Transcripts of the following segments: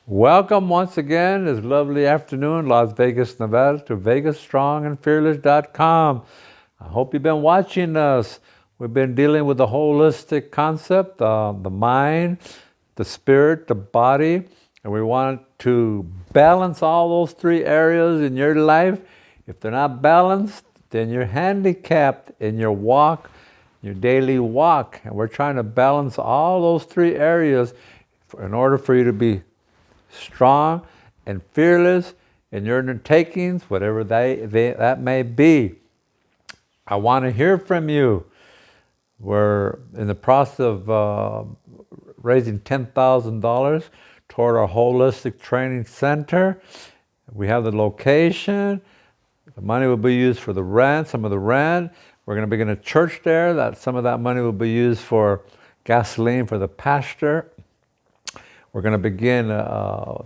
Welcome once again this lovely afternoon, Las Vegas, Nevada, to VegasStrongandFearless.com. I hope you've been watching us. We've been dealing with the holistic concept, the mind, the spirit, the body, and we want to balance all those three areas in your life. If they're not balanced, then you're handicapped in your walk, your daily walk, and we're trying to balance all those three areas in order for you to be strong and fearless in your undertakings, whatever that may be. I want to hear from you. We're in the process of raising $10,000 toward our holistic training center. We have the location. The money will be used for the rent, some of the rent. We're going to begin a church there. Some of that money will be used for gasoline for the pastor. We're going to begin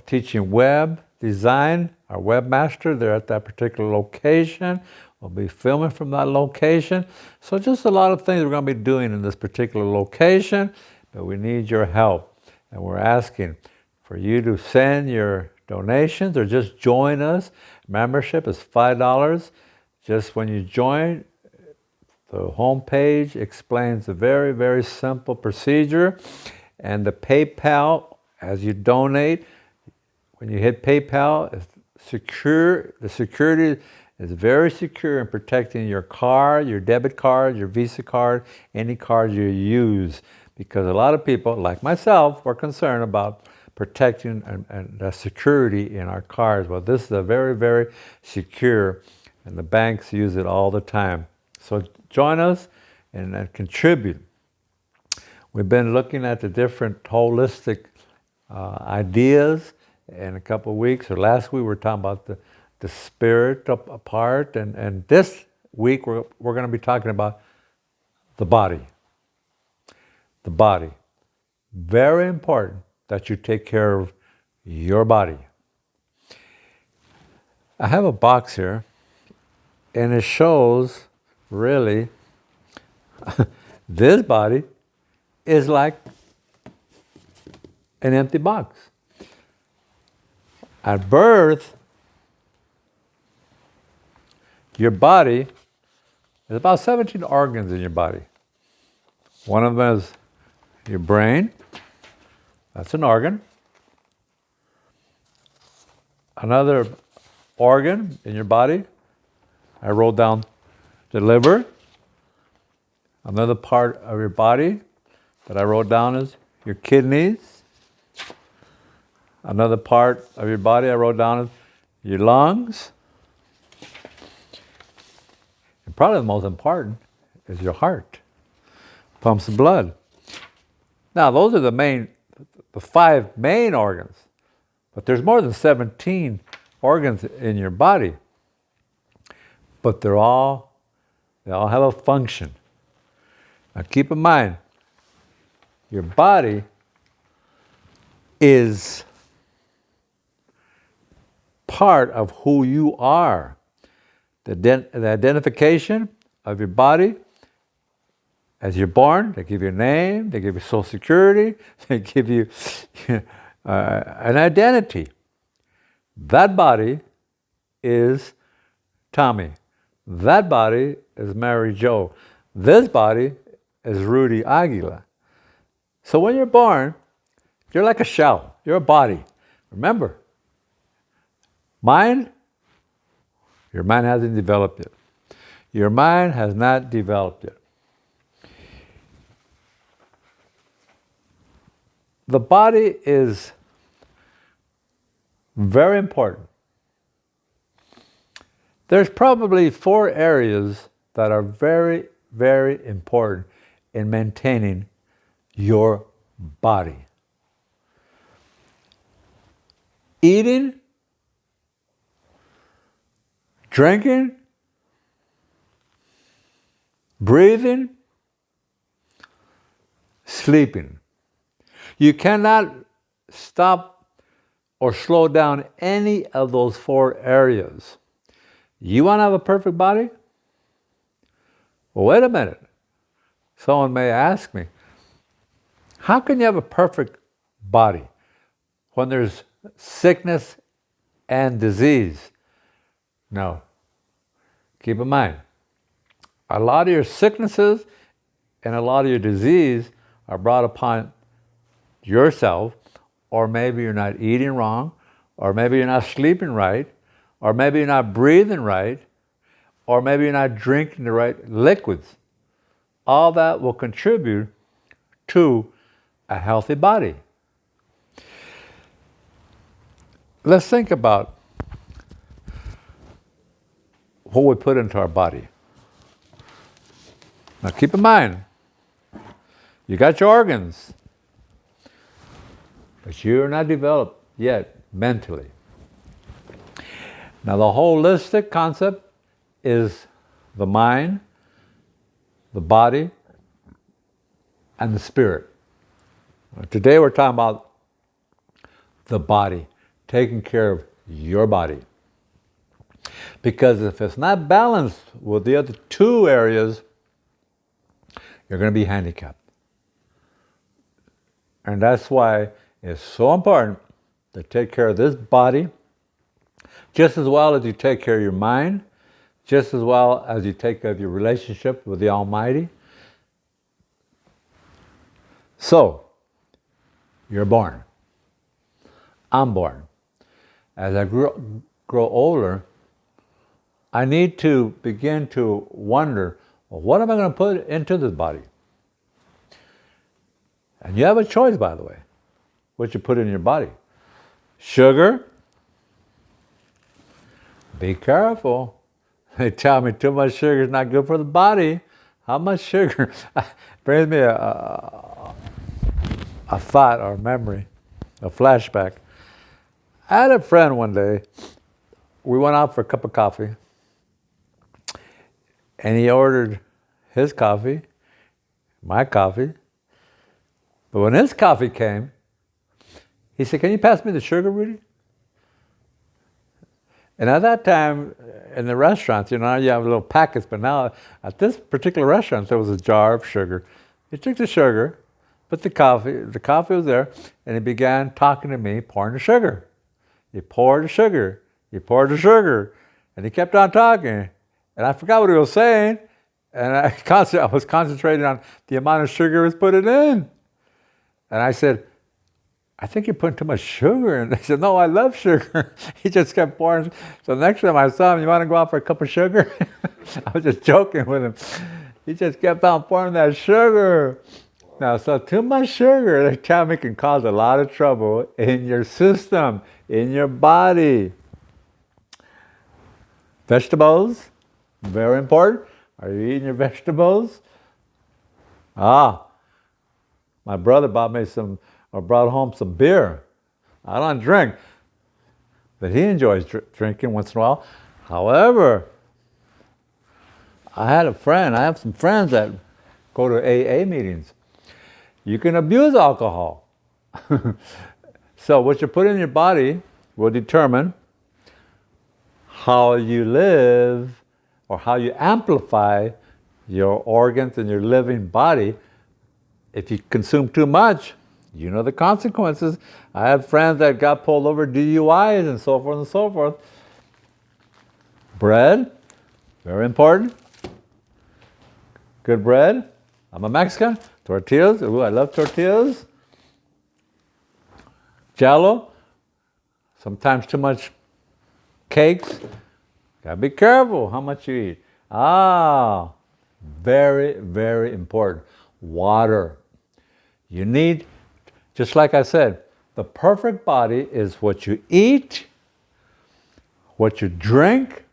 teaching web design. Our webmaster, they're at that particular location. We'll be filming from that location. So just a lot of things we're going to be doing in this particular location, but we need your help. And we're asking for you to send your donations or just join us. Membership is $5. Just when you join, the homepage explains a very, very simple procedure. And the PayPal, as you donate, when you hit PayPal, it's secure. The security is very secure in protecting your card, your debit card, your Visa card, any card you use. Because a lot of people, like myself, were concerned about protecting and the security in our cards. Well, this is a very, very secure, and the banks use it all the time. So join us and contribute. We've been looking at the different holistic ideas in a couple of weeks, or last week we were talking about the spirit part, and this week we're going to be talking about the body. The body. Very important that you take care of your body. I have a box here, and it shows really this body is like an empty box. At birth, your body, there's about 17 organs in your body. One of them is your brain. That's an organ. Another organ in your body, I wrote down the liver. Another part of your body that I wrote down is your kidneys. Another part of your body I wrote down is your lungs. And probably the most important is your heart. Pumps the blood. Now, those are the five main organs. But there's more than 17 organs in your body. But they all have a function. Now keep in mind, your body is part of who you are. The identification of your body, as you're born, they give you a name, they give you Social Security, they give you an identity. That body is Tommy. That body is Mary Jo. This body is Rudy Aguila. So when you're born, you're like a shell. You're a body. Remember, your mind hasn't developed yet. Your mind has not developed yet. The body is very important. There's probably 4 areas that are very, very important in maintaining your body. Eating, drinking, breathing, sleeping. You cannot stop or slow down any of those 4 areas. You want to have a perfect body? Well, wait a minute. Someone may ask me, how can you have a perfect body? when there's sickness and disease. No. Keep in mind, a lot of your sicknesses and a lot of your disease are brought upon yourself, or maybe you're not eating wrong, or maybe you're not sleeping right, or maybe you're not breathing right, or maybe you're not drinking the right liquids. All that will contribute to a healthy body. Let's think about what we put into our body. Now keep in mind, you got your organs, but you're not developed yet mentally. Now the holistic concept is the mind, the body, and the spirit. Today we're talking about the body, taking care of your body. Because if it's not balanced with the other two areas, you're going to be handicapped. And that's why it's so important to take care of this body just as well as you take care of your mind, just as well as you take care of your relationship with the Almighty. So, you're born. I'm born. As I grow older, I need to begin to wonder, well, what am I going to put into this body? And you have a choice, by the way, what you put in your body. Sugar. Be careful. They tell me too much sugar is not good for the body. How much sugar? Brings me a thought or memory, a flashback. I had a friend one day. We went out for a cup of coffee. And he ordered his coffee, my coffee. But when his coffee came, he said, "Can you pass me the sugar, Rudy?" And at that time, in the restaurants, you have little packets, but now at this particular restaurant, there was a jar of sugar. He took the sugar, put the coffee was there, and he began talking to me, pouring the sugar. He poured the sugar, and he kept on talking. And I forgot what he was saying, and I was concentrating on the amount of sugar he was putting in. And I said, "I think you're putting too much sugar." And they said, "No, I love sugar." He just kept pouring. So the next time I saw him, "You want to go out for a cup of sugar?" I was just joking with him. He just kept on pouring that sugar. Now, so too much sugar, they tell me, can cause a lot of trouble in your system, in your body. Vegetables, very important. Are you eating your vegetables? My brother brought home some beer. I don't drink, but he enjoys drinking once in a while. However, I have some friends that go to AA meetings. You can abuse alcohol. So what you put in your body will determine how you live or how you amplify your organs and your living body. If you consume too much, you know the consequences. I had friends that got pulled over DUIs and so forth and so forth. Bread, very important. Good bread. I'm a Mexican. Tortillas. Ooh, I love tortillas. Jello. Sometimes too much cakes. Gotta be careful how much you eat. Very, very important. Water. You need, just like I said, the perfect body is what you eat, what you drink.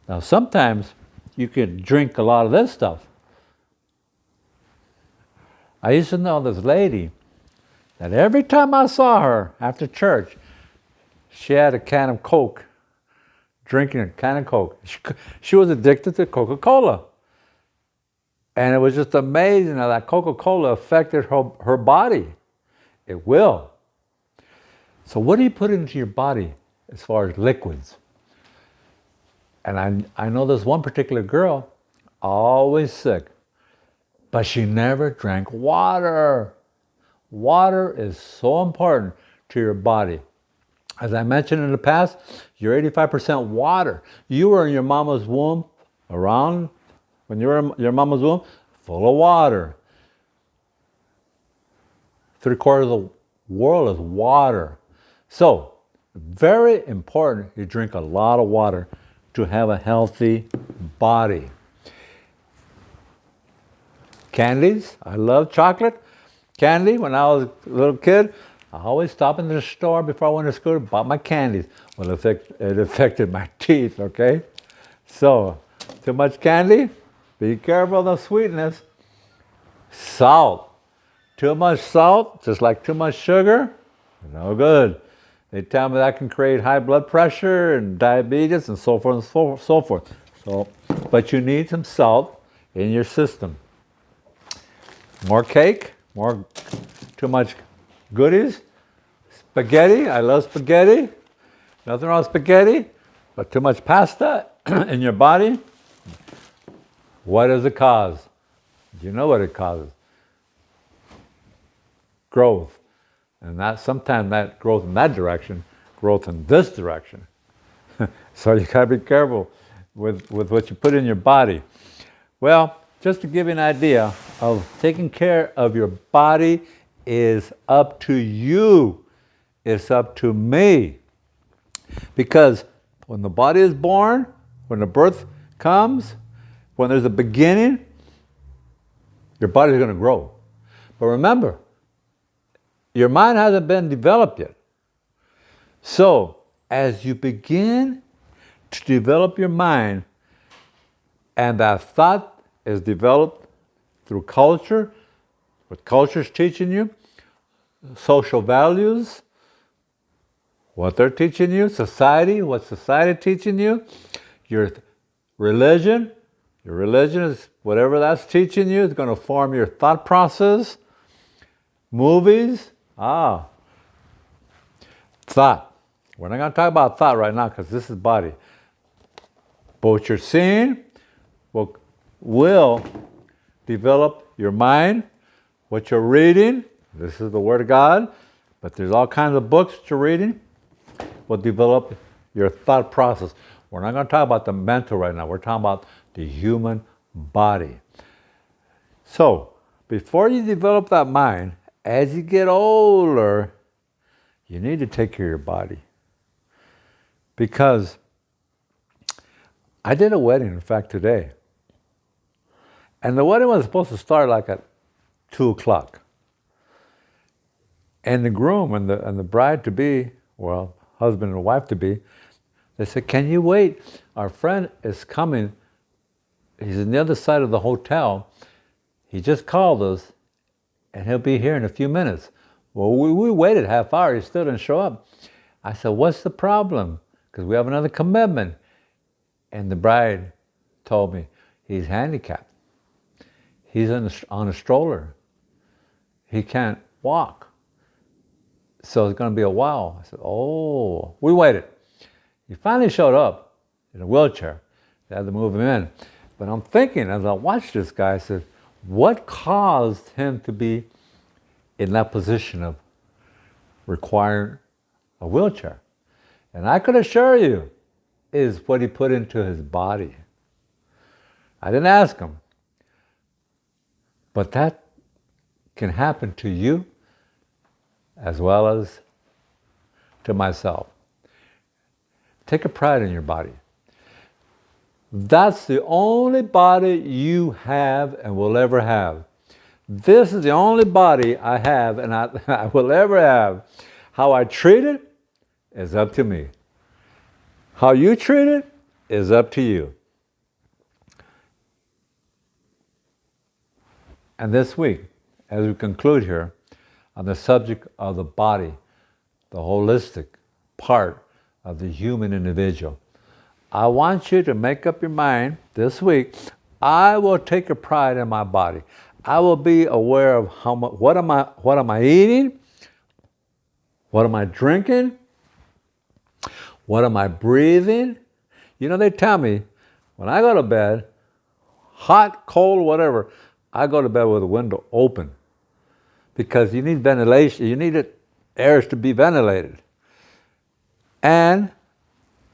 Now sometimes you can drink a lot of this stuff. I used to know this lady that every time I saw her after church, she had a can of Coke, drinking a can of Coke. She was addicted to Coca-Cola. And it was just amazing how that Coca-Cola affected her body. It will. So what do you put into your body as far as liquids? And I know this one particular girl, always sick, but she never drank water. Water is so important to your body. As I mentioned in the past, you're 85% water. You were in your mama's womb around, when you were in your mama's womb, full of water. 3/4 of the world is water. So, very important you drink a lot of water to have a healthy body. Candies, I love chocolate. Candy, when I was a little kid, I always stopped in the store before I went to school, bought my candies. Well, it affected my teeth, okay? So, too much candy, be careful of the sweetness. Salt. Too much salt, just like too much sugar, no good. They tell me that can create high blood pressure and diabetes and so forth and so forth. So, but you need some salt in your system. More cake, too much goodies. Spaghetti, I love spaghetti. Nothing wrong with spaghetti, but too much pasta in your body. What does it cause? You know what it causes. Growth. And that sometimes that growth in that direction, growth in this direction. So you gotta be careful with what you put in your body. Well, just to give you an idea of taking care of your body is up to you. It's up to me. Because when the body is born, when the birth comes, when there's a beginning, your body's going to grow. But remember, your mind hasn't been developed yet. So, as you begin to develop your mind, and that thought is developed through culture, what culture's teaching you, social values, what they're teaching you, society, what society teaching you, your religion is whatever that's teaching you, is going to form your thought process. Movies, thought. We're not going to talk about thought right now because this is body. But what you're seeing will develop your mind. What you're reading, this is the Word of God, but there's all kinds of books that you're reading, will develop your thought process. We're not going to talk about the mental right now. We're talking about the human body. So, before you develop that mind, as you get older, you need to take care of your body. Because I did a wedding, in fact, today. And the wedding was supposed to start like at 2 o'clock. And the groom and the bride-to-be, well, husband and wife-to-be, they said, can you wait? Our friend is coming. He's on the other side of the hotel. He just called us, and he'll be here in a few minutes. Well, we waited half hour. He still didn't show up. I said, what's the problem? Because we have another commitment. And the bride told me, he's handicapped. He's on a stroller. He can't walk. So it's going to be a while. I said, oh. We waited. He finally showed up in a wheelchair. They had to move him in. But I'm thinking, as I watched this guy, I said, what caused him to be in that position of requiring a wheelchair? And I could assure you, is what he put into his body. I didn't ask him. But that can happen to you as well as to myself. Take a pride in your body. That's the only body you have and will ever have. This is the only body I have and I will ever have. How I treat it is up to me. How you treat it is up to you. And this week, as we conclude here on the subject of the body, the holistic part of the human individual, I want you to make up your mind this week, I will take a pride in my body. I will be aware of how much, what am I eating? What am I drinking? What am I breathing? You know, they tell me when I go to bed, hot, cold, whatever, I go to bed with the window open because you need ventilation. You need air to be ventilated. And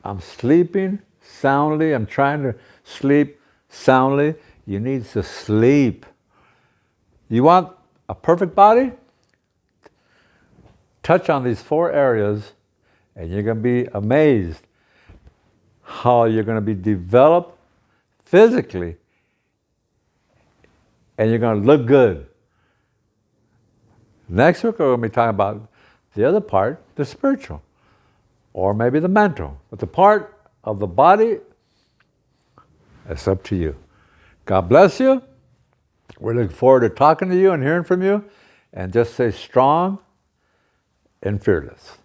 I'm sleeping soundly. I'm trying to sleep soundly. You need to sleep. You want a perfect body? Touch on these 4 areas and you're going to be amazed how you're going to be developed physically and you're going to look good. Next week, we're going to be talking about the other part, the spiritual, or maybe the mental. But the part of the body, it's up to you. God bless you. We're looking forward to talking to you and hearing from you. And just stay strong and fearless.